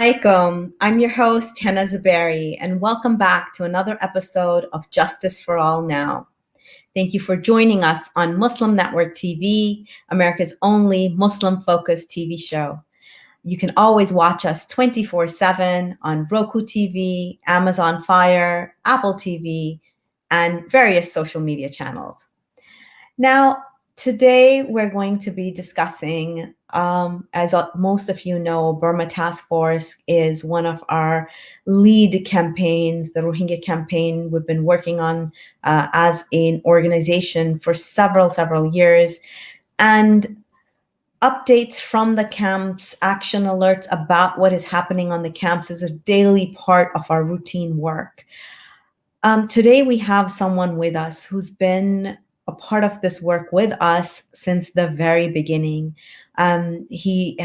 alaikum. I'm your host, Hena Zuberi, and welcome back to another episode of Justice for All Now. Thank you for joining us on Muslim Network TV, America's only Muslim-focused TV show. You can always watch us 24/7 on Roku TV, Amazon Fire, Apple TV, and various social media channels. Now, today we're going to be discussing, as most of you know, Burma Task Force is one of our lead campaigns, the Rohingya campaign we've been working on as an organization for several years. And updates from the camps, action alerts about what is happening on the camps is a daily part of our routine work. Today we have someone with us who's been a part of this work with us since the very beginning. He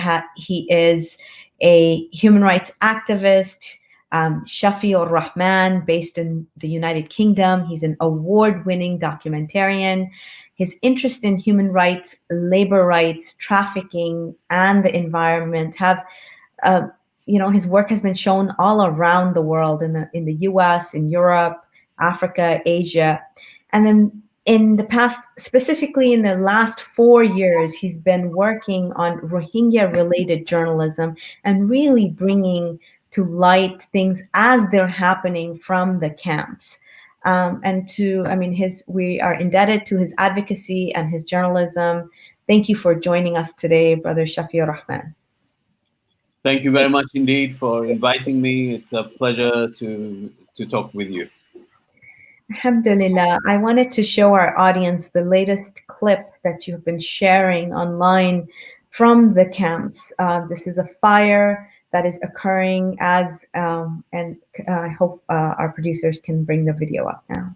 is a human rights activist, Shafiur Rahman, based in the United Kingdom. He's an award-winning documentarian. His interest in human rights, labor rights, trafficking, and the environment have, his work has been shown all around the world, in the U.S., in Europe, Africa, Asia. And then in the past, specifically in the last 4 years, he's been working on Rohingya-related journalism and really bringing to light things as they're happening from the camps. We are indebted to his advocacy and his journalism. Thank you for joining us today, Brother Shafiur Rahman. Thank you very much indeed for inviting me. It's a pleasure to talk with you. Alhamdulillah. I wanted to show our audience the latest clip that you've been sharing online from the camps. This is a fire that is occurring as, and I hope our producers can bring the video up now.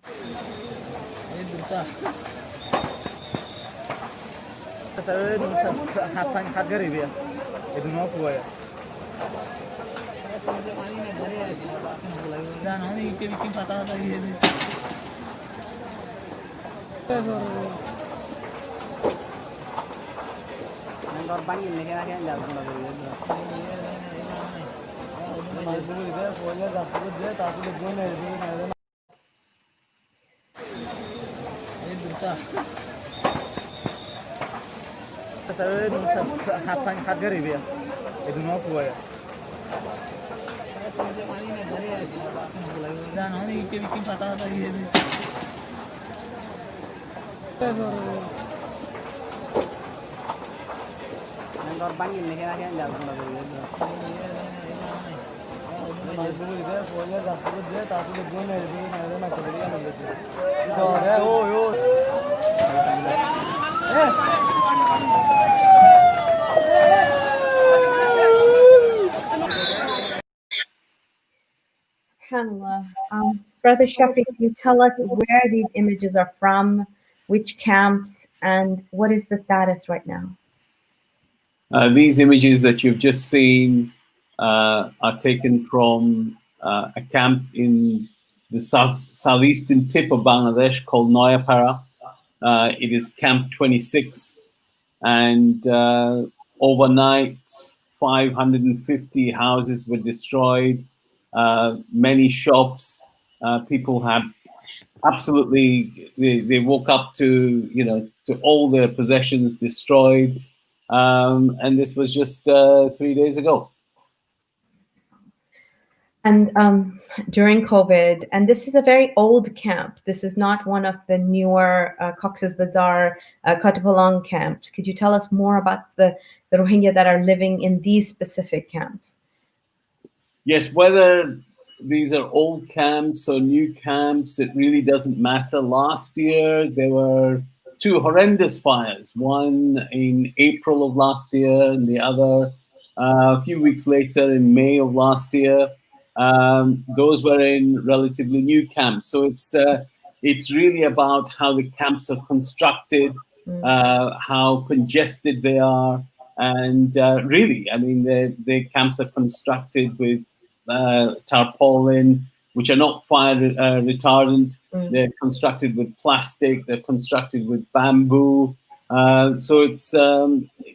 SubhanAllah. Brother Shafiq, can you tell us where these images are from, which camps, and what is the status right now? These images that you've just seen are taken from a camp in the southeastern tip of Bangladesh called Noyapara. It is Camp 26, and overnight 550 houses were destroyed, many shops. People have absolutely, they woke up to all their possessions destroyed. And this was just 3 days ago. And during COVID, and this is a very old camp. This is not one of the newer Cox's Bazar, Kutupalong camps. Could you tell us more about the Rohingya that are living in these specific camps? Yes, whether these are old camps or new camps, it really doesn't matter. Last year, there were 2 horrendous fires, one in April of last year and the other a few weeks later in May of last year. Those were in relatively new camps. So it's really about how the camps are constructed, how congested they are. And really, I mean, the camps are constructed with tarpaulin, which are not fire retardant. They're constructed with plastic. They're constructed with bamboo. So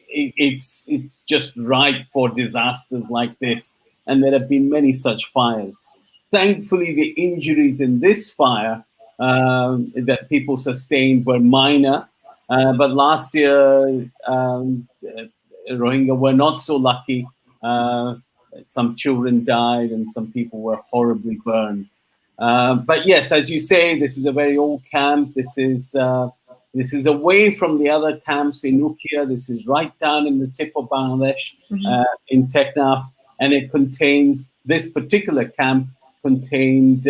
it's just ripe for disasters like this. and there have been many such fires. Thankfully, the injuries in this fire that people sustained were minor, but last year, Rohingya were not so lucky. Uh, some children died and some people were horribly burned. But yes, as you say, this is a very old camp. This is away from the other camps in Ukia. This is right down in the tip of Bangladesh, in Teknaf, and it contains this particular camp contained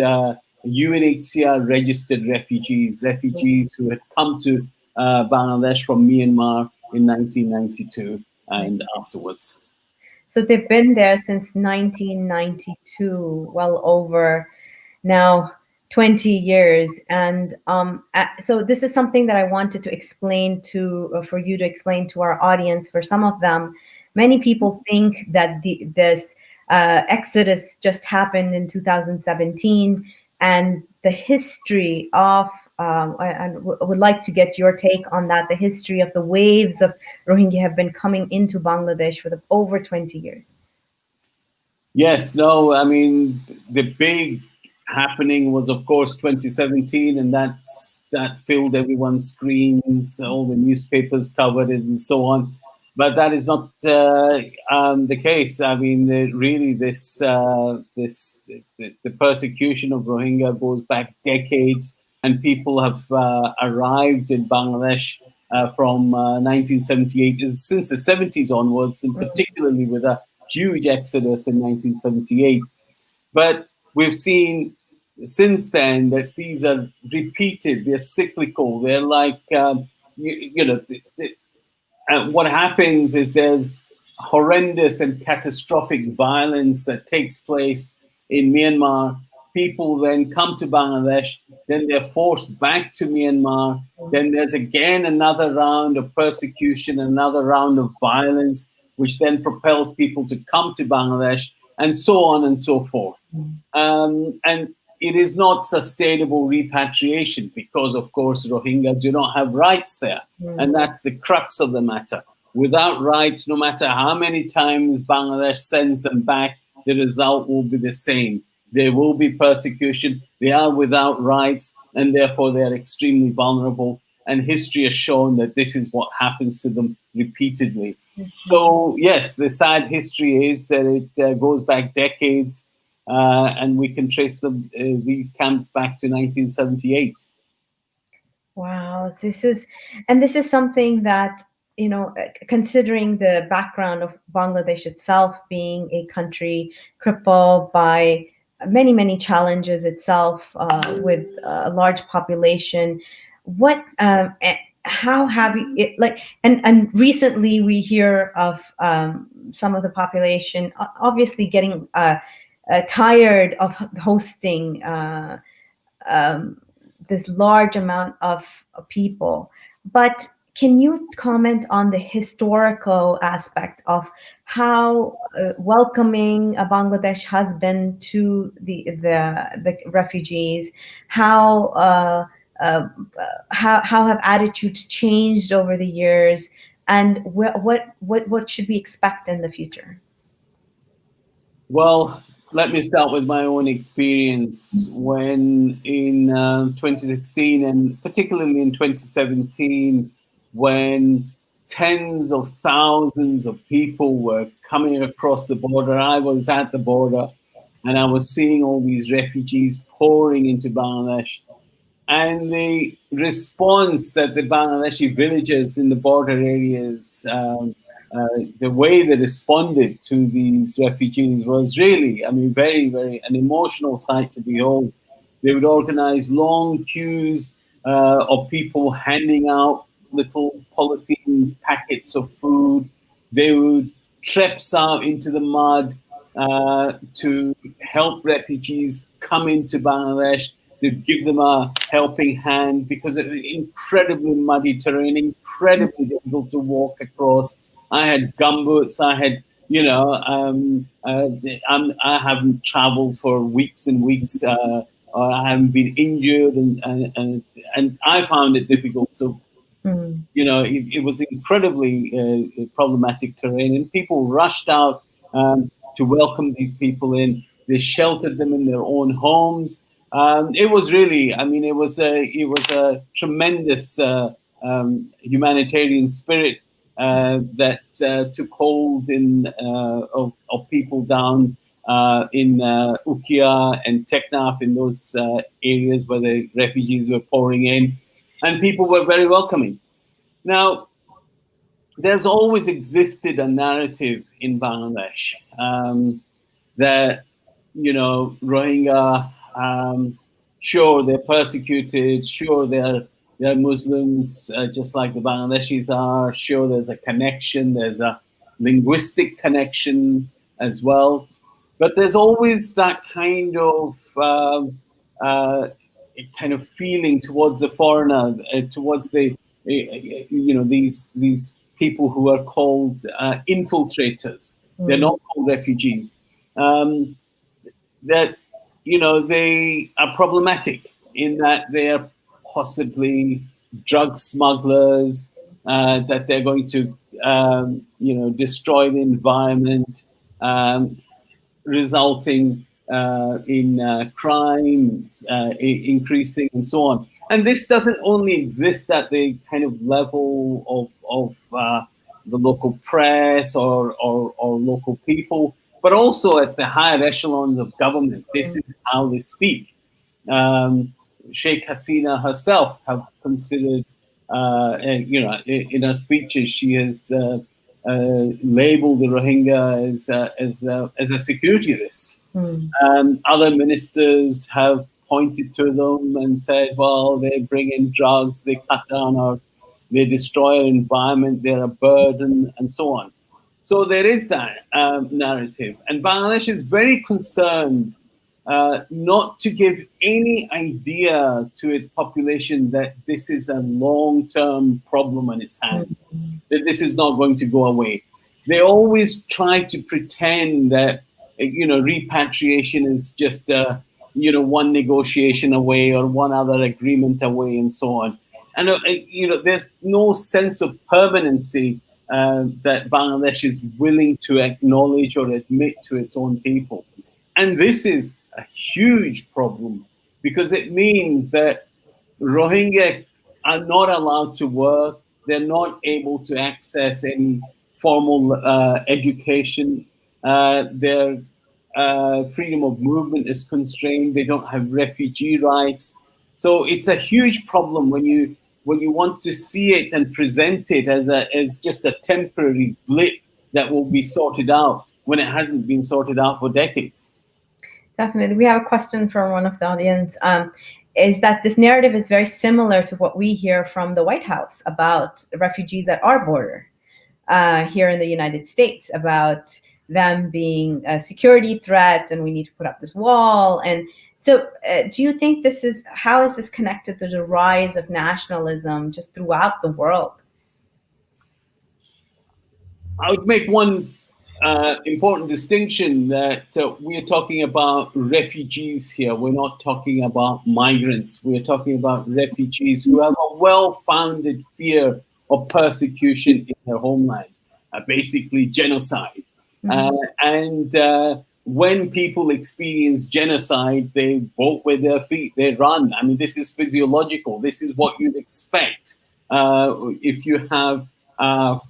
UNHCR registered refugees who had come to Bangladesh from Myanmar in 1992 and afterwards. So they've been there since 1992, well over now 20 years. And so this is something that I wanted to explain for you to explain to our audience. For some of them, many people think that this exodus just happened in 2017, and the history of I would like to get your take on that. The history of the waves of Rohingya have been coming into Bangladesh for over 20 years. Yes, no, I mean, the big happening was, of course, 2017, and that filled everyone's screens, all the newspapers covered it, and so on. But that is not the case. I mean, really, the persecution of Rohingya goes back decades, and people have arrived in Bangladesh from 1978, since the 70s onwards, and particularly with a huge exodus in 1978. But we've seen since then that these are repeated, they're cyclical, they're like, what happens is there's horrendous and catastrophic violence that takes place in Myanmar. People then come to Bangladesh, then they're forced back to Myanmar. Then there's again another round of persecution, another round of violence, which then propels people to come to Bangladesh, and so on and so forth. And it is not sustainable repatriation because, of course, Rohingya do not have rights there. And that's the crux of the matter. Without rights, no matter how many times Bangladesh sends them back, the result will be the same. There will be persecution. They are without rights, and therefore they are extremely vulnerable. And history has shown that this is what happens to them repeatedly. So, yes, the sad history is that it goes back decades. And we can trace these camps back to 1978. Wow, this is something that, considering the background of Bangladesh itself being a country crippled by many, many challenges itself, with a large population, how have you and recently we hear of some of the population obviously getting tired of hosting this large amount of people. But can you comment on the historical aspect of how welcoming Bangladesh has been to the refugees? How have attitudes changed over the years, and what should we expect in the future? Well, let me start with my own experience when in 2016 and particularly in 2017, when tens of thousands of people were coming across the border. I was at the border and I was seeing all these refugees pouring into Bangladesh. And the response that the Bangladeshi villagers in the border areas, the way they responded to these refugees was really, I mean, very, very an emotional sight to behold. They would organize long queues of people handing out little polythene packets of food. They would trips out into the mud to help refugees come into Bangladesh. They'd give them a helping hand because it was incredibly muddy terrain, incredibly difficult to walk across. I had gumboots. I had, I haven't traveled for weeks and weeks. Or I haven't been injured, and I found it difficult. So, it was incredibly problematic terrain, and people rushed out. to welcome these people in. They sheltered them in their own homes. It was really, I mean, it was a tremendous humanitarian spirit that took hold of people down in Ukia and Teknaf, in those areas where the refugees were pouring in, and people were very welcoming. Now, there's always existed a narrative in Bangladesh that, you know, Rohingya, sure, they're persecuted, sure, they're Muslims, just like the Bangladeshis are, sure, there's a connection, there's a linguistic connection as well. But there's always that uh, kind of feeling towards the foreigner, towards the these people who are called infiltrators. They're not called refugees. Um, that they are problematic in that they are possibly drug smugglers. That they're going to destroy the environment. Resulting in crime increasing and so on. And this doesn't only exist at the kind of level of the local press or local people, but also at the higher echelons of government. This is how they speak. Sheikh Hasina herself have considered, in her speeches, she has labeled the Rohingya as a security risk. Other ministers have pointed to them and said, well, they bring in drugs, they cut down they destroy our environment, they're a burden, and so on. So there is that narrative. And Bangladesh is very concerned not to give any idea to its population that this is a long-term problem on its hands, that this is not going to go away. They always try to pretend that repatriation is just one negotiation away or one other agreement away and so on. And there's no sense of permanency that Bangladesh is willing to acknowledge or admit to its own people. And this is a huge problem because it means that Rohingya are not allowed to work. They're not able to access any formal education. Their freedom of movement is constrained. They don't have refugee rights. So it's a huge problem when you want to see it and present it as just a temporary blip that will be sorted out when it hasn't been sorted out for decades. Definitely. We have a question from one of the audience. Is that this narrative is very similar to what we hear from the White House about refugees at our border here in the United States, about them being a security threat and we need to put up this wall. And so do you think how is this connected to the rise of nationalism just throughout the world? I would make one important distinction that we are talking about refugees here. We're not talking about migrants. We're talking about refugees who have a well-founded fear of persecution in their homeland, basically genocide. And when people experience genocide, they vote with their feet, they run. I mean, this is physiological. This is what you'd expect if you have an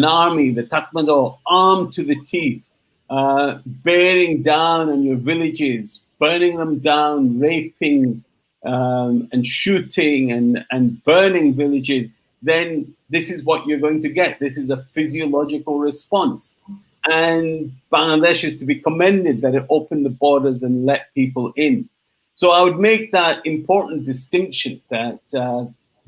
army, the Tatmadaw, armed to the teeth, bearing down on your villages, burning them down, raping and shooting and burning villages, then this is what you're going to get. This is a physiological response. And Bangladesh is to be commended that it opened the borders and let people in. So I would make that important distinction that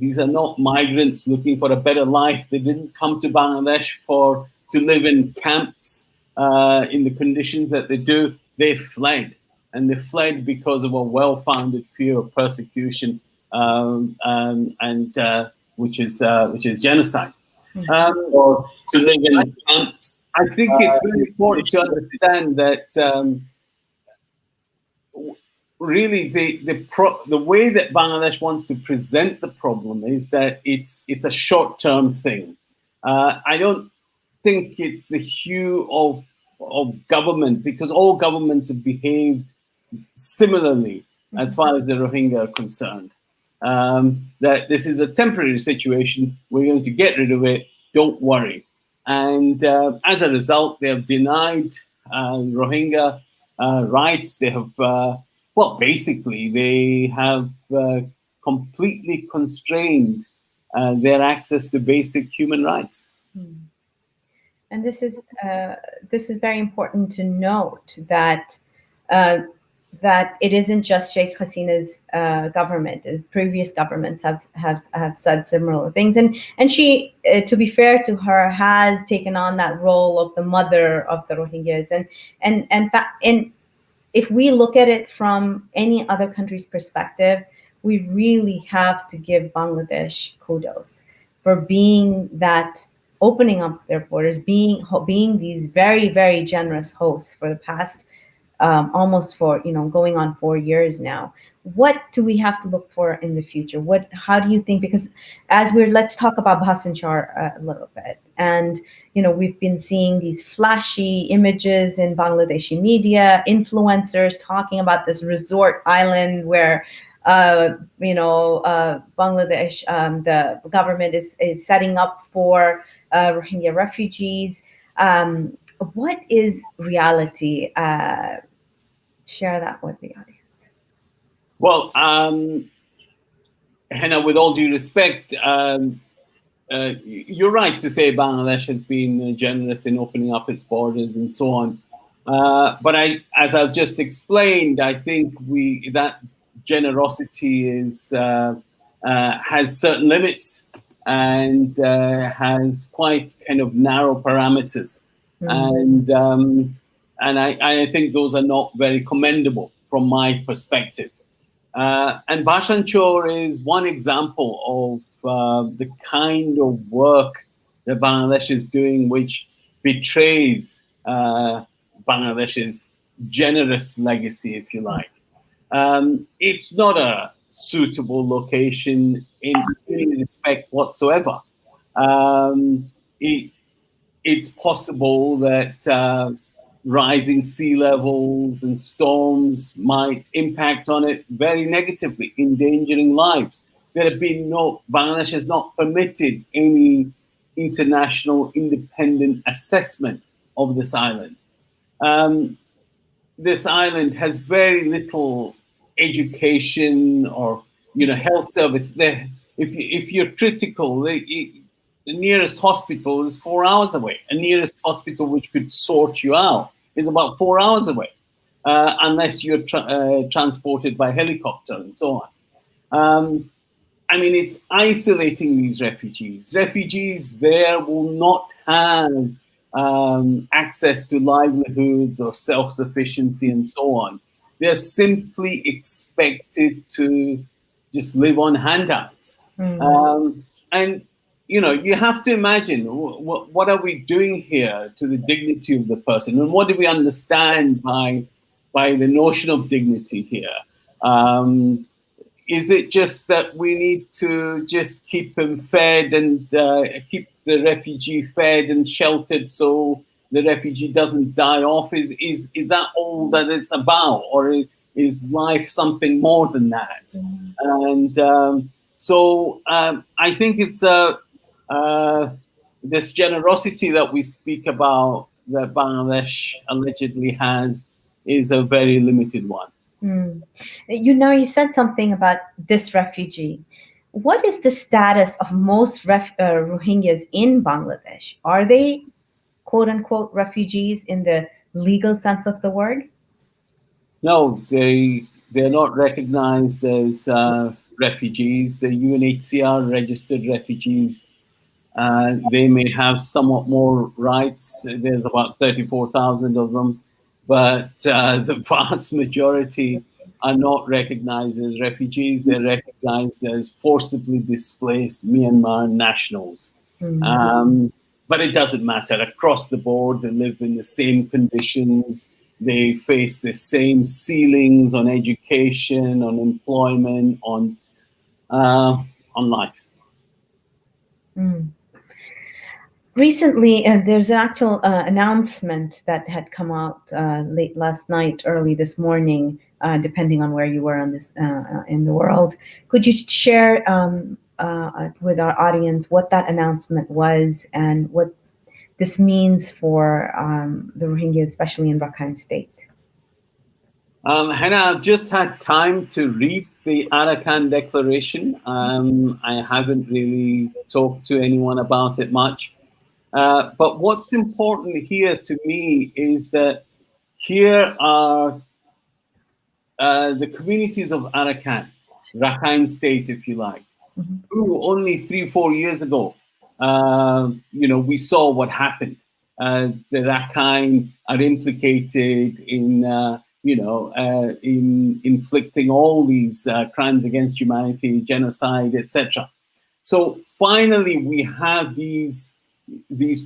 these are not migrants looking for a better life. They didn't come to Bangladesh to live in camps in the conditions that they do. They fled, and they fled because of a well-founded fear of persecution, which is genocide. Or to live in camps. I think it's very important to understand that. Really, the way that Bangladesh wants to present the problem is that it's a short-term thing. I don't think it's the hue of government, because all governments have behaved similarly as far as the Rohingya are concerned. That this is a temporary situation, we're going to get rid of it, don't worry. And as a result, they have denied Rohingya rights. They have, well, basically, they have completely constrained their access to basic human rights. And this is very important to note that uh, that it isn't just Sheikh Hasina's government. Previous governments have said similar things, and she, to be fair to her, has taken on that role of the mother of the Rohingyas, and if we look at it from any other country's perspective, we really have to give Bangladesh kudos for being that, opening up their borders, being these very, very generous hosts for the past almost going on 4 years now. What do we have to look for in the future? How do you think? Because let's talk about Bhasanchar a little bit. And we've been seeing these flashy images in Bangladeshi media, influencers talking about this resort island where Bangladesh, the government is setting up for Rohingya refugees. What is reality? Share that with the audience. Well, Hena, with all due respect, you're right to say Bangladesh has been generous in opening up its borders and so on. But as I've just explained, I think that generosity has certain limits and has quite kind of narrow parameters, and I think those are not very commendable from my perspective. And Bhasanchar is one example of the kind of work that Bangladesh is doing, which betrays Bangladesh's generous legacy, if you like. It's not a suitable location in any respect whatsoever. It's possible that rising sea levels and storms might impact on it very negatively, endangering lives. Bangladesh has not permitted any international independent assessment of this island. This island has very little education or health service. There, if you're critical, the nearest hospital is 4 hours away. A nearest hospital which could sort you out is about 4 hours away, unless you're transported by helicopter and so on. I mean, it's isolating these refugees. Refugees there will not have access to livelihoods or self-sufficiency and so on. They're simply expected to just live on handouts. And, you have to imagine, what are we doing here to the dignity of the person? And what do we understand by the notion of dignity here? Is it just that we need to just keep him fed and keep the refugee fed and sheltered so the refugee doesn't die off? Is that all that it's about? Or is life something more than that? And so I think it's this generosity that we speak about that Bangladesh allegedly has is a very limited one. You said something about this refugee. What is the status of most Rohingyas in Bangladesh? Are they quote unquote refugees in the legal sense of the word? No, they're not recognized as refugees. The UNHCR registered refugees. They may have somewhat more rights. There's about 34,000 of them, but the vast majority are not recognized as refugees. They're recognized as forcibly displaced Myanmar nationals. But it doesn't matter. Across the board, they live in the same conditions. They face the same ceilings on education, on employment, on life. Recently, there's an actual announcement that had come out late last night, early this morning, depending on where you were on this in the world. Could you share with our audience what that announcement was and what this means for the Rohingya, especially in Rakhine State? Hena, I've just had time to read the Arakan Declaration. I haven't really talked to anyone about it much. But what's important here to me is that here are the communities of Arakan, Rakhine State, if you like, who only 3-4 years ago, we saw what happened. The Rakhine are implicated in, in inflicting all these crimes against humanity, genocide, etc. So finally, we have these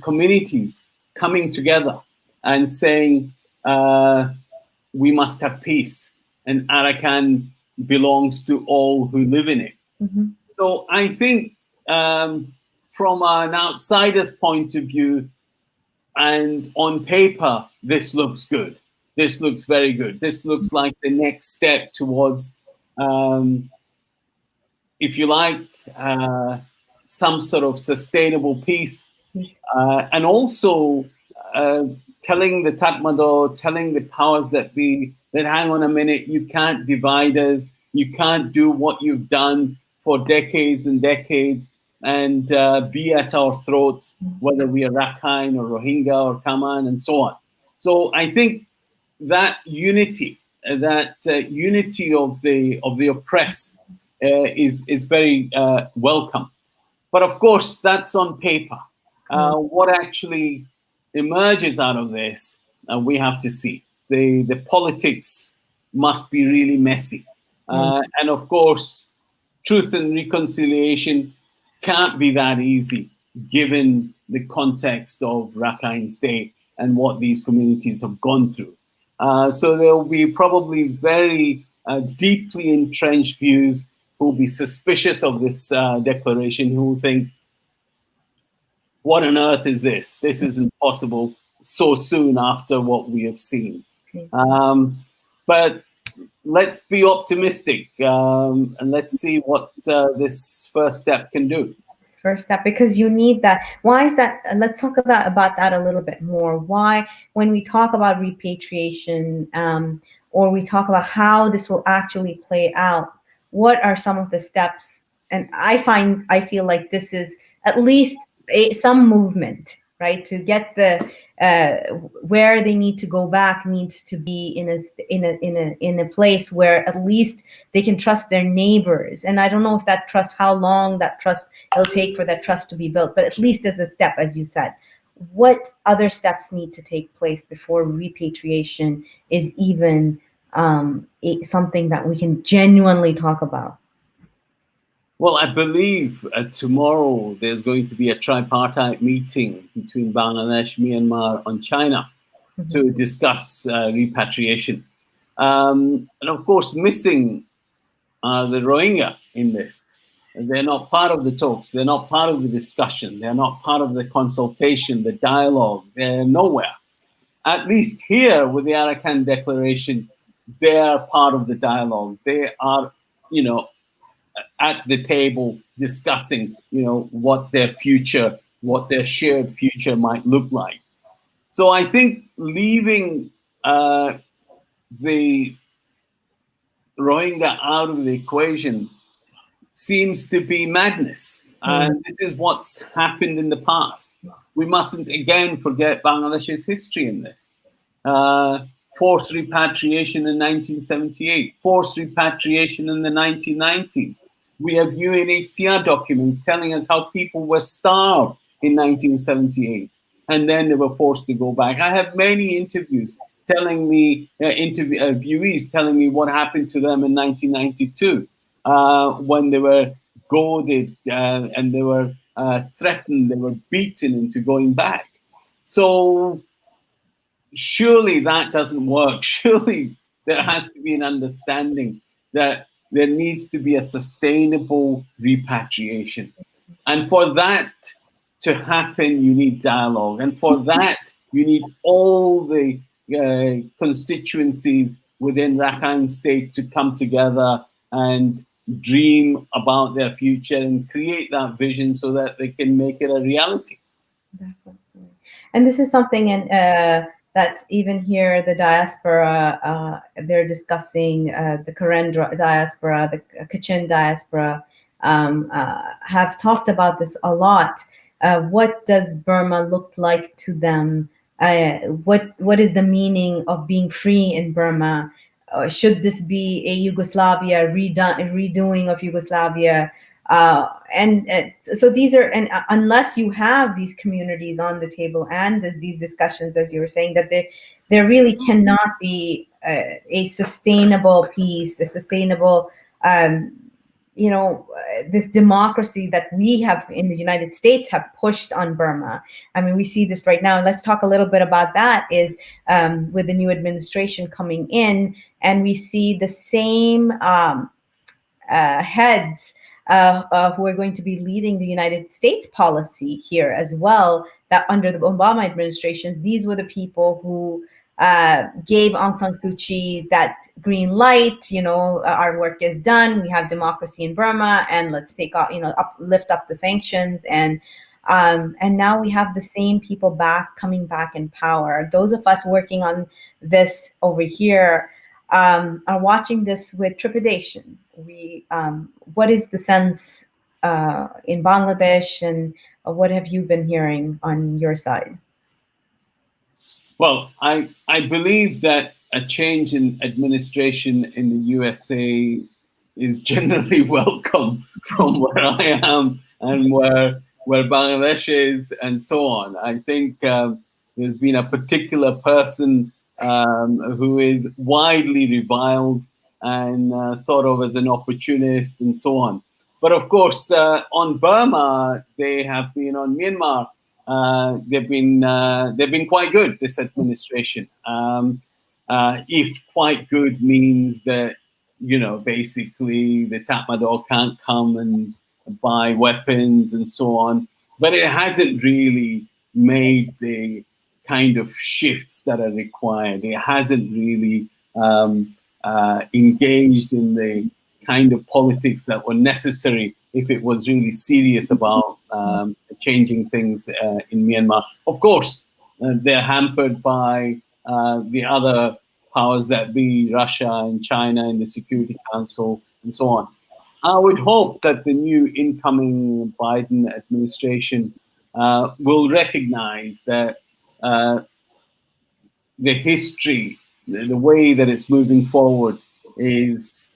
communities coming together and saying we must have peace, and Arakan belongs to all who live in it. So I think from an outsider's point of view, and on paper, this looks good. This looks very good. This looks like the next step towards, if you like, some sort of sustainable peace. And also telling the Tatmadaw, telling the powers that be, that hang on a minute, you can't divide us. You can't do what you've done for decades and decades and be at our throats, whether we are Rakhine or Rohingya or Kaman and so on. So I think that unity, unity of the oppressed is very welcome. But of course, that's on paper. What actually emerges out of this, we have to see. The politics must be really messy. And of course, truth and reconciliation can't be that easy given the context of Rakhine State and what these communities have gone through. So there will be probably very deeply entrenched views who will be suspicious of this declaration, who will think, what on earth is this? This isn't possible so soon after what we have seen. But let's be optimistic and let's see what this first step can do. First step, because you need that. Why is that? Let's talk about that a little bit more. Why, when we talk about repatriation or we talk about how this will actually play out, what are some of the steps? And I feel like this is at least some movement, right? To get the where they need to go back needs to be in a place where at least they can trust their neighbors. And I don't know if that trust, how long that trust it'll take for that trust to be built, but at least as a step, as you said, what other steps need to take place before repatriation is even something that we can genuinely talk about? Well, I believe tomorrow there's going to be a tripartite meeting between Bangladesh, Myanmar, and China to discuss repatriation. And of course, missing are the Rohingya in this. They're not part of the talks. They're not part of the discussion. They're not part of the consultation, the dialogue. They're nowhere. At least here with the Arakan Declaration, they are part of the dialogue. They are, at the table discussing, what their future, what their shared future might look like. So I think leaving the Rohingya out of the equation seems to be madness. And this is what's happened in the past. We mustn't again forget Bangladesh's history in this. Forced repatriation in 1978, forced repatriation in the 1990s. We have UNHCR documents telling us how people were starved in 1978, and then they were forced to go back. I have many interviews telling me, interviewees telling me what happened to them in 1992 when they were goaded and they were threatened, they were beaten into going back. So surely that doesn't work. Surely there has to be an understanding that there needs to be a sustainable repatriation. And for that, to happen, you need dialogue. And for that, you need all the constituencies within Rakhine State to come together and dream about their future and create that vision so that they can make it a reality. Definitely. And this is something that even here, the diaspora, they're discussing the Karen diaspora, the Kachin diaspora, have talked about this a lot. What does Burma look like to them? What is the meaning of being free in Burma? Should this be a Yugoslavia redoing of Yugoslavia? And so these are, and unless you have these communities on the table and these discussions, as you were saying, that there really cannot be a sustainable peace, a sustainable this democracy that we have in the United States have pushed on Burma. I mean, we see this right now. Let's talk a little bit about that. Is with the new administration coming in, and we see the same heads who are going to be leading the United States policy here as well. That under the Obama administrations, these were the people who gave Aung San Suu Kyi that green light. Our work is done. We have democracy in Burma, and let's take off, lift up the sanctions. And now we have the same people coming back in power. Those of us working on this over here are watching this with trepidation. What is the sense in Bangladesh, and what have you been hearing on your side? Well, I believe that a change in administration in the USA is generally welcome from where I am and where Bangladesh is and so on. I think there's been a particular person who is widely reviled and thought of as an opportunist and so on. But of course, on Burma, they have been on Myanmar. They've been quite good, this administration. If quite good means that, basically the Tatmadaw can't come and buy weapons and so on. But it hasn't really made the kind of shifts that are required. It hasn't really engaged in the kind of politics that were necessary if it was really serious about changing things in Myanmar. Of course, they're hampered by the other powers that be, Russia and China in the Security Council and so on. I would hope that the new incoming Biden administration will recognize that the history, the way that it's moving forward is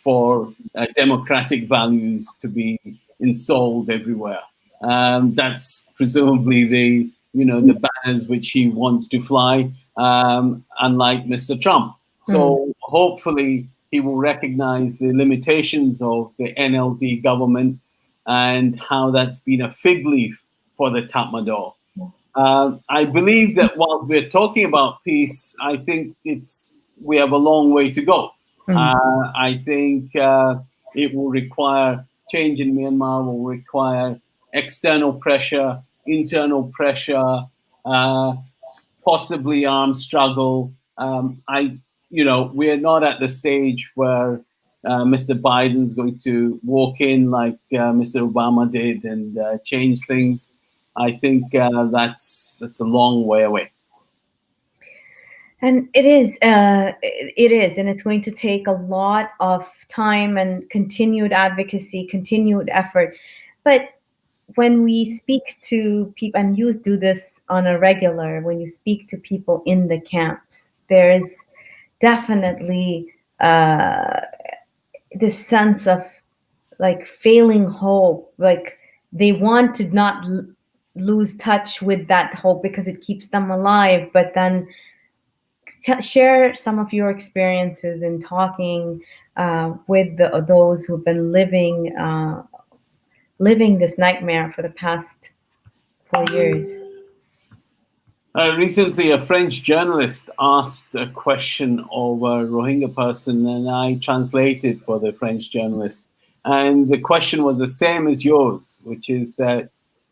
for democratic values to be installed everywhere. That's presumably the banners which he wants to fly, unlike Mr. Trump. So hopefully he will recognize the limitations of the NLD government and how that's been a fig leaf for the Tatmadaw. I believe that while we're talking about peace, I think we have a long way to go. I think it will require change in Myanmar, will require external pressure, internal pressure, possibly armed struggle. We're not at the stage where Mr. Biden's going to walk in like Mr. Obama did and change things. I think that's a long way away. And it is, and it's going to take a lot of time and continued advocacy, continued effort. But when we speak to people, and you do this on a regular, when you speak to people in the camps, there's definitely this sense of like failing hope, like they want to not lose touch with that hope because it keeps them alive. But then share some of your experiences in talking with those who've been living this nightmare for the past 4 years. Recently, a French journalist asked a question of a Rohingya person, and I translated for the French journalist. And the question was the same as yours, which is that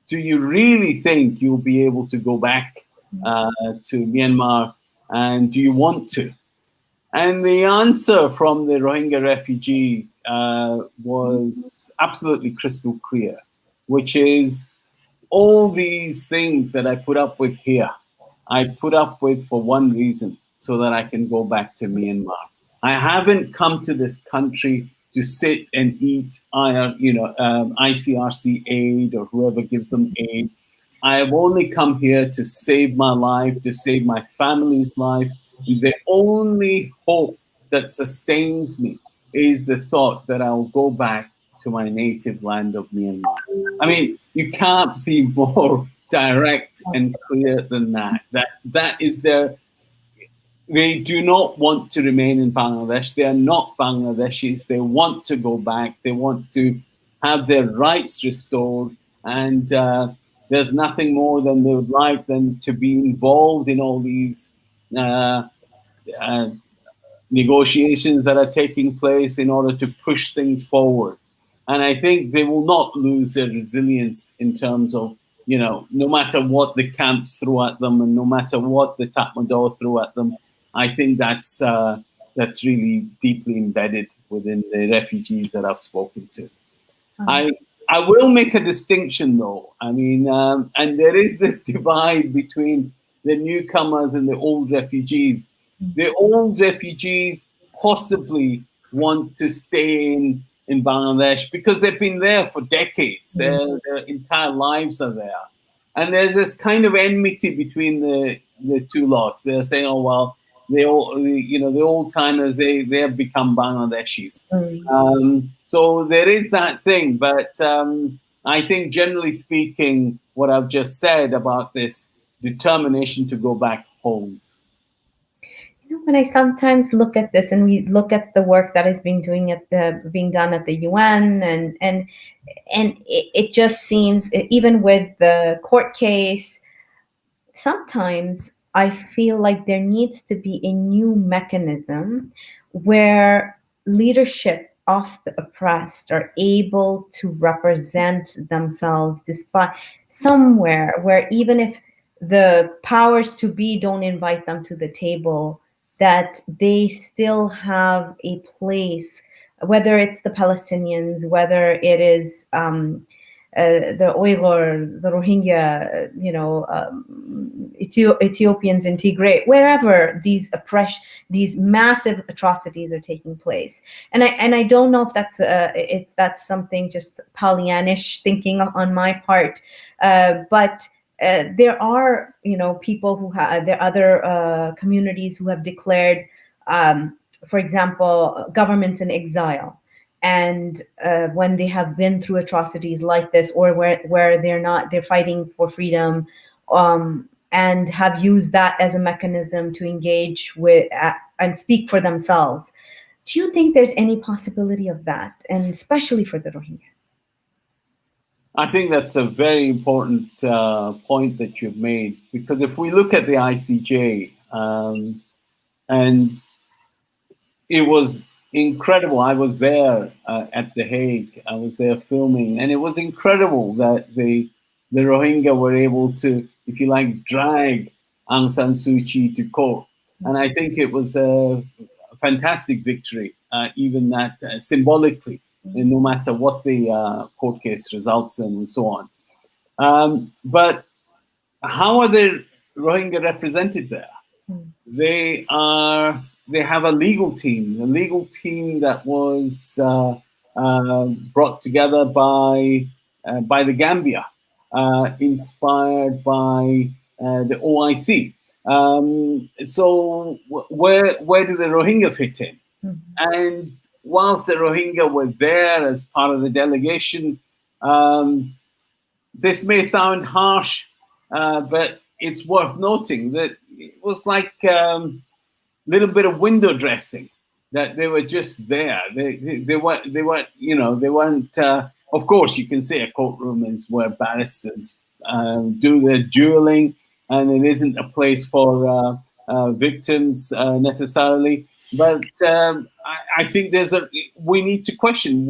do you really think you'll be able to go back to Myanmar, and do you want to? And the answer from the Rohingya refugee was absolutely crystal clear, which is all these things that I put up with here, I put up with for one reason, so that I can go back to Myanmar. I haven't come to this country to sit and eat, ICRC aid or whoever gives them aid. I have only come here to save my life, to save my family's life. The only hope that sustains me is the thought that I'll go back to my native land of Myanmar. I mean, you can't be more direct and clear than that. That is their. They do not want to remain in Bangladesh. They are not Bangladeshis. They want to go back. They want to have their rights restored, and there's nothing more than they would like than to be involved in all these uh, uh, negotiations that are taking place in order to push things forward. And I think they will not lose their resilience in terms of, no matter what the camps threw at them and no matter what the Tatmadaw threw at them. I think that's really deeply embedded within the refugees that I've spoken to. I I will make a distinction though. I mean, and there is this divide between the newcomers and the old refugees. The old refugees possibly want to stay in Bangladesh because they've been there for decades. Their entire lives are there. And there's this kind of enmity between the two lots. They're saying, oh, well, the old timers, they have become Bangladeshis. So there is that thing. But I think generally speaking, what I've just said about this determination to go back holds. When I sometimes look at this, and we look at the work that is being done at the UN, and it just seems, even with the court case, sometimes I feel like there needs to be a new mechanism where leadership of the oppressed are able to represent themselves, despite somewhere where, even if the powers to be don't invite them to the table, that they still have a place, whether it's the Palestinians, whether it is the Uyghur, the Rohingya, Ethiopians in Tigray, wherever these massive atrocities are taking place. And I don't know if that's something just Pollyannish thinking on my part, but there are people who have, there are other communities who have declared, for example, governments in exile. And when they have been through atrocities like this, or where they're fighting for freedom, and have used that as a mechanism to engage with and speak for themselves. Do you think there's any possibility of that, and especially for the Rohingya? I think that's a very important point that you've made, because if we look at the ICJ, and it was incredible. I was there at The Hague. I was there filming, and it was incredible that the Rohingya were able to, if you like, drag Aung San Suu Kyi to court. And I think it was a fantastic victory, even that symbolically, no matter what the court case results in and so on. But how are the Rohingya represented there? They have a legal team that was brought together by the Gambia, inspired by the OIC. So where do the Rohingya fit in? And whilst the Rohingya were there as part of the delegation, this may sound harsh, but it's worth noting that it was like little bit of window dressing, that they were just there. They weren't. Of course, you can say a courtroom is where barristers do their dueling, and it isn't a place for victims necessarily. But I think we need to question,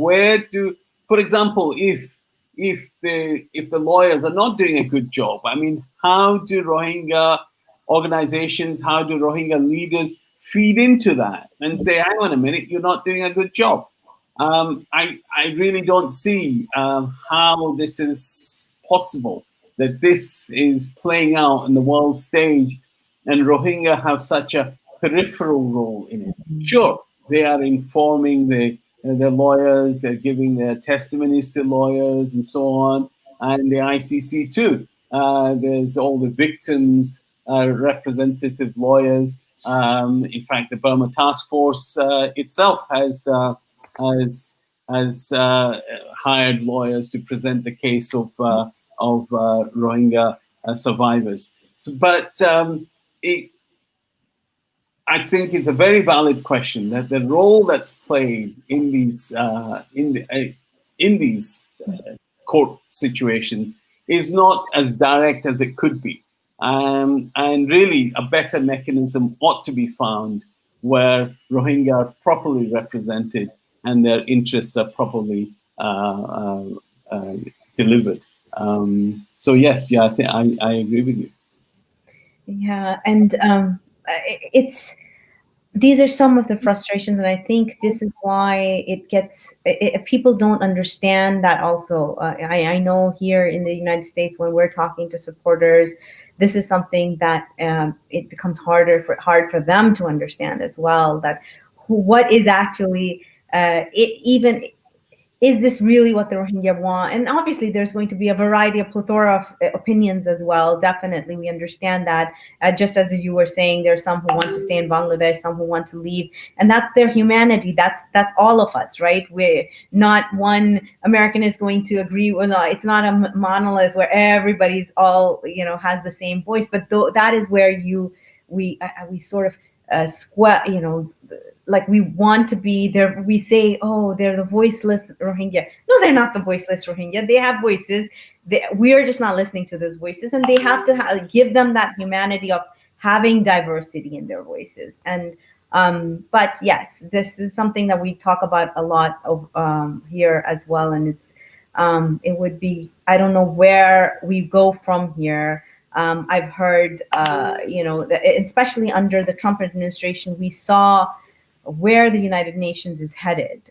for example, if if the lawyers are not doing a good job? I mean, how do Rohingya organizations, how do Rohingya leaders feed into that and say, hang on a minute, you're not doing a good job? I really don't see how this is possible, that this is playing out in the world stage and Rohingya have such a peripheral role in it. Sure, they are informing their lawyers, they're giving their testimonies to lawyers and so on, and the ICC too. There's all the victims, representative lawyers. In fact, the Burma Task Force itself has hired lawyers to present the case of Rohingya survivors. So, but it, I think it's a very valid question that the role that's played in these court situations is not as direct as it could be, and really a better mechanism ought to be found where Rohingya are properly represented and their interests are properly delivered. So yes, yeah, I agree with you. Yeah, and it's these are some of the frustrations, and I think this is why people don't understand that. Also, I know here in the United States, when we're talking to supporters, this is something that it becomes hard for them to understand as well. That what is actually even is this really what the Rohingya want? And obviously, there's going to be a variety of plethora of opinions as well. Definitely, we understand that. Just as you were saying, there's some who want to stay in Bangladesh, some who want to leave, and that's their humanity. That's all of us, right? We're not one American is going to agree. Well, no, it's not a monolith where everybody's all has the same voice. But that is where we sort of squat, like we want to be there. We say, oh, they're the voiceless Rohingya. No, they're not the voiceless Rohingya. They have voices. We are just not listening to those voices, and they have to give them that humanity of having diversity in their voices. And but yes, this is something that we talk about a lot of here as well. And it would be, I don't know where we go from here. I've heard, especially under the Trump administration, we saw where the United Nations is headed,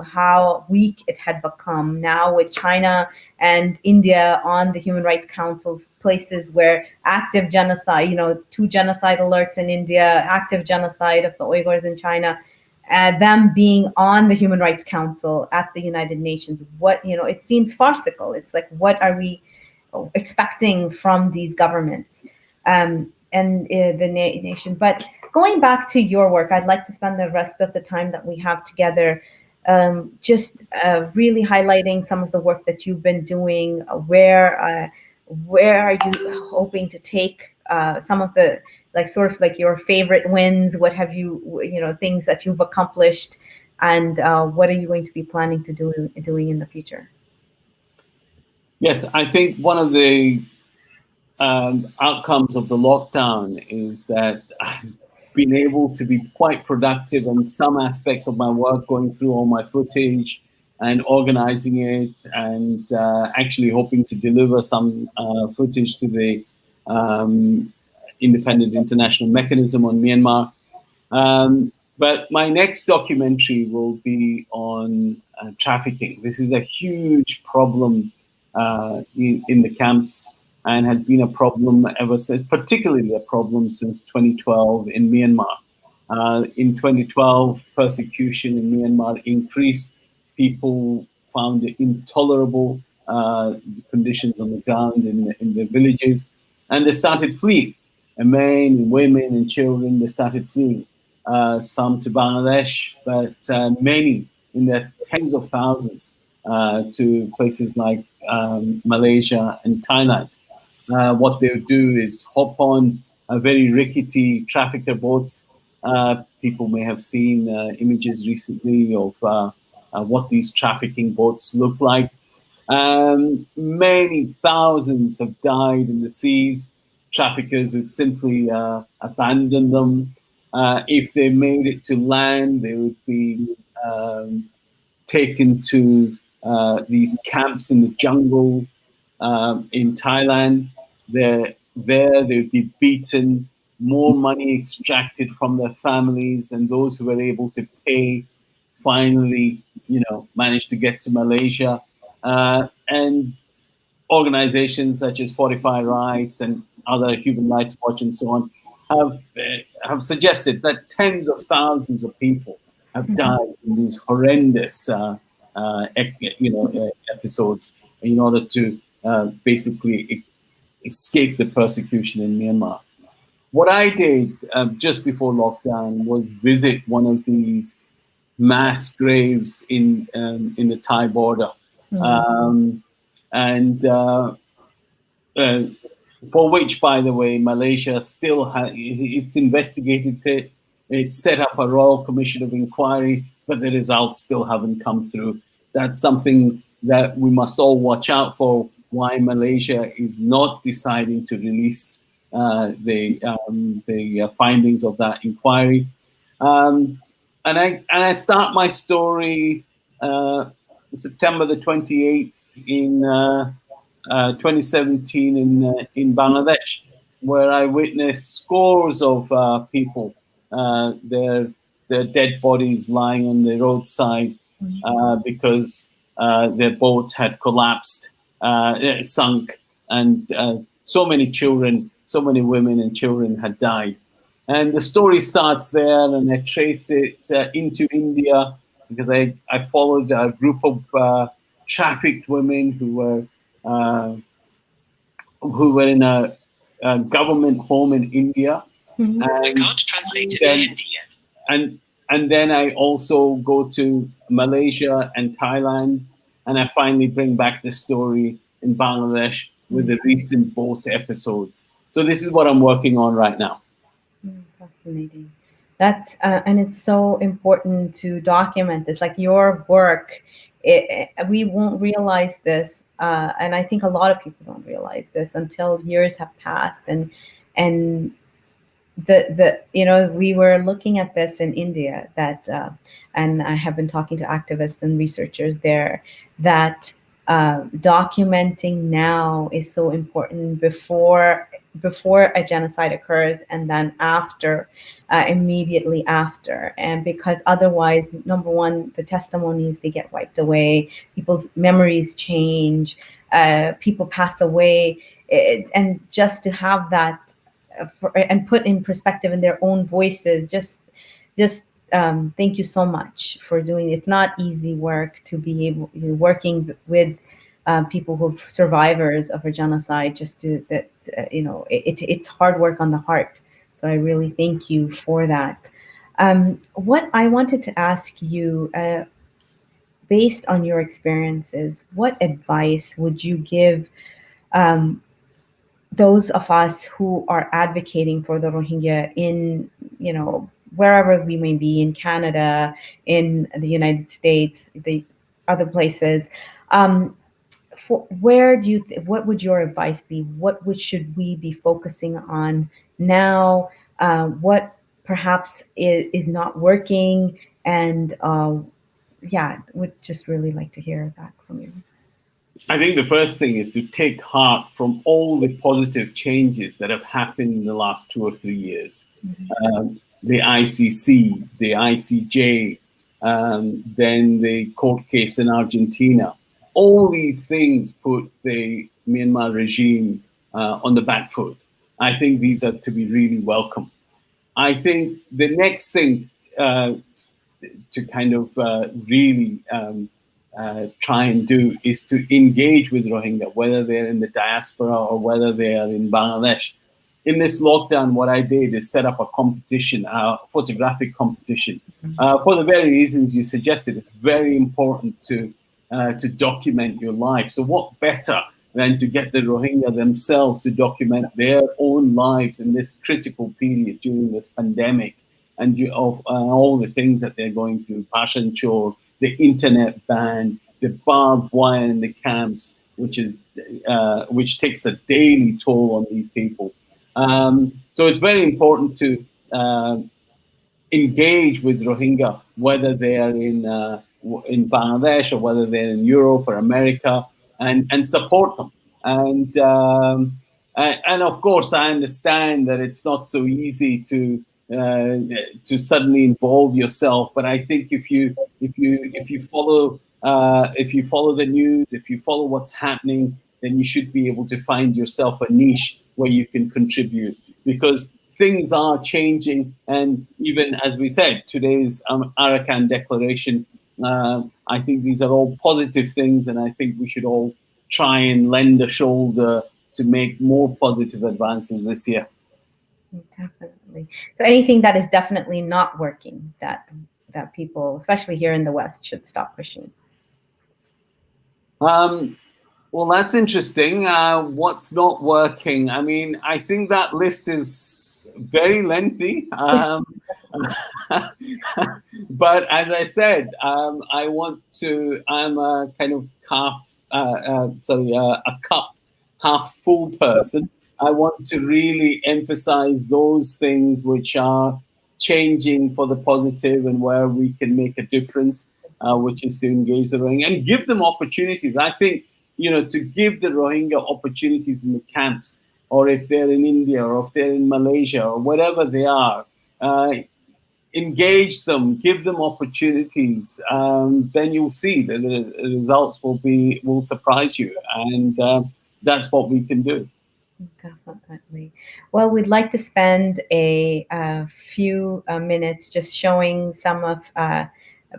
how weak it had become now with China and India on the Human Rights Council's places where active genocide, 2 genocide alerts in India, active genocide of the Uyghurs in China, them being on the Human Rights Council at the United Nations. It seems farcical. It's like, what are we expecting from these governments and the nation? But going back to your work, I'd like to spend the rest of the time that we have together just really highlighting some of the work that you've been doing. Where are you hoping to take some of the sort of your favorite wins? What have you, things that you've accomplished, and what are you going to be planning to doing in the future? Yes, I think one of the outcomes of the lockdown is that I've been able to be quite productive in some aspects of my work, going through all my footage and organizing it, and actually hoping to deliver some footage to the Independent International Mechanism on Myanmar. But my next documentary will be on trafficking. This is a huge problem in the camps, and has been a problem ever since, particularly a problem since 2012 in Myanmar. In 2012, persecution in Myanmar increased. People found it intolerable conditions on the ground in the villages, and they started fleeing. And men, and women, and children, they started fleeing. Some to Bangladesh, but many, in their tens of thousands, to places like Malaysia and Thailand. What they'll do is hop on a very rickety trafficker boats. People may have seen images recently of what these trafficking boats look like. Many thousands have died in the seas. Traffickers would simply abandon them. If they made it to land, they would be taken to these camps in the jungle in Thailand. There they would be beaten, more money extracted from their families, and those who were able to pay finally, managed to get to Malaysia. And organizations such as Fortify Rights and other Human Rights Watch and so on have suggested that tens of thousands of people have died in these horrendous episodes in order to basically escape the persecution in Myanmar. What I did just before lockdown was visit one of these mass graves in the Thai border, and for which, by the way, Malaysia still it's investigated it. It set up a royal commission of inquiry, but the results still haven't come through. That's something that we must all watch out for. Why Malaysia is not deciding to release the findings of that inquiry. And I start my story September the 28th in 2017 in Bangladesh, where I witnessed scores of people, their dead bodies lying on the roadside because their boat had collapsed, sunk, and so many children, so many women and children had died. And the story starts there, and I trace it into India because I followed a group of trafficked women who were in a government home in India. Mm-hmm. I can't translate it in Hindi yet. And then I also go to Malaysia and Thailand, and I finally bring back the story in Bangladesh with the recent boat episodes. So this is what I'm working on right now. Fascinating. That's and it's so important to document this. Like your work, we won't realize this, and I think a lot of people don't realize this until years have passed. And we were looking at this in India, that and I have been talking to activists and researchers there, that documenting now is so important before a genocide occurs, and then after, immediately after. And because otherwise, number one, the testimonies, they get wiped away, people's memories change, people pass away, and just to have that and put in perspective in their own voices, just thank you so much for doing it. It's not easy work to be able, working with people who survivors of a genocide, just to that, it's hard work on the heart. So I really thank you for that. What I wanted to ask you, based on your experiences, what advice would you give those of us who are advocating for the Rohingya in, wherever we may be, in Canada, in the United States, the other places? What would your advice be? What should we be focusing on now? What perhaps is not working? And would just really like to hear that from you. I think the first thing is to take heart from all the positive changes that have happened in the last 2 or 3 years. The ICC, the ICJ, then the court case in Argentina. All these things put the Myanmar regime on the back foot. I think these are to be really welcome. I think the next thing to kind of really try and do is to engage with Rohingya, whether they're in the diaspora or whether they are in Bangladesh. In this lockdown, what I did is set up a competition, a photographic competition, for the very reasons you suggested. It's very important to document your life. So what better than to get the Rohingya themselves to document their own lives in this critical period during this pandemic, and all the things that they're going through, Passion Chore, the internet ban, the barbed wire in the camps, which takes a daily toll on these people. So it's very important to engage with Rohingya, whether they are in Bangladesh or whether they're in Europe or America, and support them. And of course, I understand that it's not so easy to suddenly involve yourself. But I think if you follow the news, if you follow what's happening, then you should be able to find yourself a niche where you can contribute, because things are changing. And even as we said, today's Arakan Declaration, I think these are all positive things, and I think we should all try and lend a shoulder to make more positive advances this year. Definitely. So anything that is definitely not working, that people, especially here in the West, should stop pushing. Well, that's interesting. What's not working? I mean, I think that list is very lengthy. But as I said, I'm a kind of a cup half full person. I want to really emphasize those things which are changing for the positive and where we can make a difference, which is to engage the Rohingya and give them opportunities. I think, to give the Rohingya opportunities in the camps, or if they're in India, or if they're in Malaysia, or wherever they are, engage them, give them opportunities. Then you'll see that the results will surprise you, and that's what we can do. Definitely. Well, we'd like to spend a few minutes just showing some of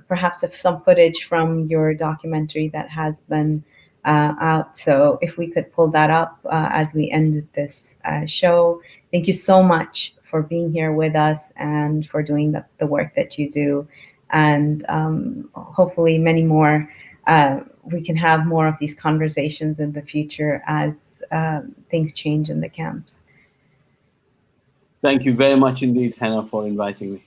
perhaps some footage from your documentary that has been out. So if we could pull that up as we end this show. Thank you so much for being here with us and for doing the work that you do. And hopefully many more, we can have more of these conversations in the future as things change in the camps. Thank you very much indeed, Hena, for inviting me.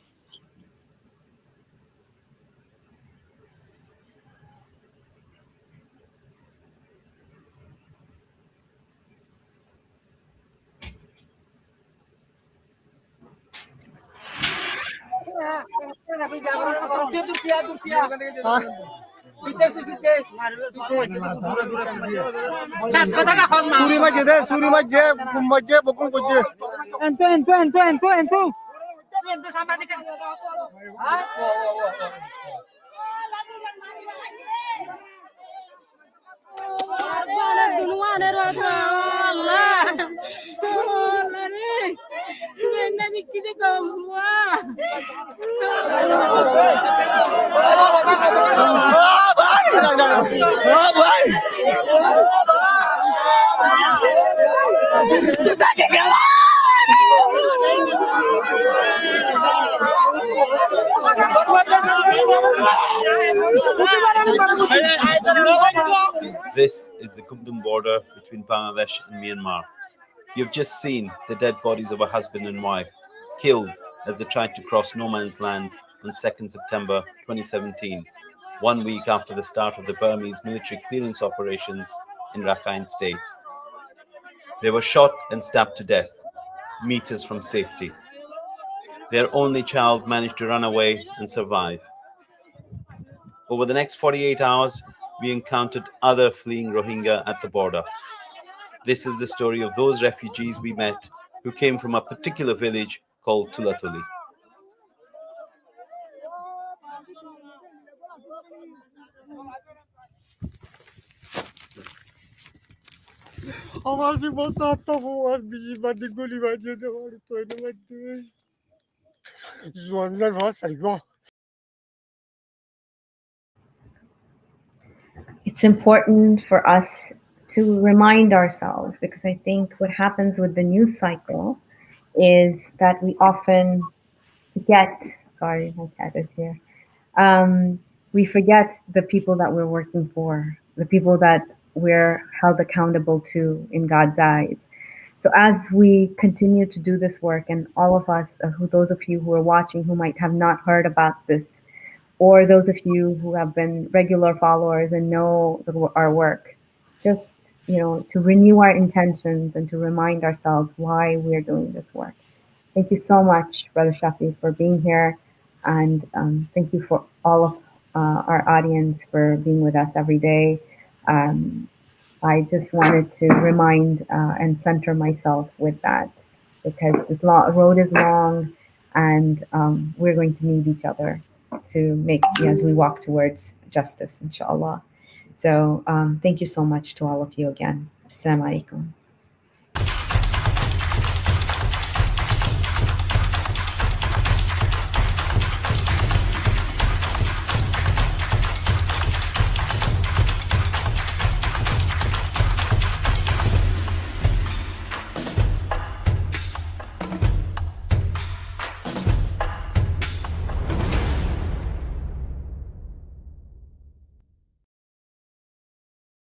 This is the Kumdum border between Bangladesh and Myanmar. You've just seen the dead bodies of a husband and wife killed as they tried to cross no man's land on 2nd September 2017, 1 week after the start of the Burmese military clearance operations in Rakhine State. They were shot and stabbed to death, meters from safety. Their only child managed to run away and survive. Over the next 48 hours, we encountered other fleeing Rohingya at the border. This is the story of those refugees we met who came from a particular village called Tulatuli. It's important for us to remind ourselves, because I think what happens with the news cycle is that we often forget, sorry, my cat is here. We forget the people that we're working for, the people that we're held accountable to in God's eyes. So as we continue to do this work, and all of us, those of you who are watching who might have not heard about this, or those of you who have been regular followers and know our work, just to renew our intentions and to remind ourselves why we're doing this work. Thank you so much, Brother Shafi, for being here, and thank you for all of our audience for being with us every day. I just wanted to remind and center myself with that, because this road is long, and we're going to need each other to make as we walk towards justice, inshallah. So thank you so much to all of you again. Assalamu alaikum.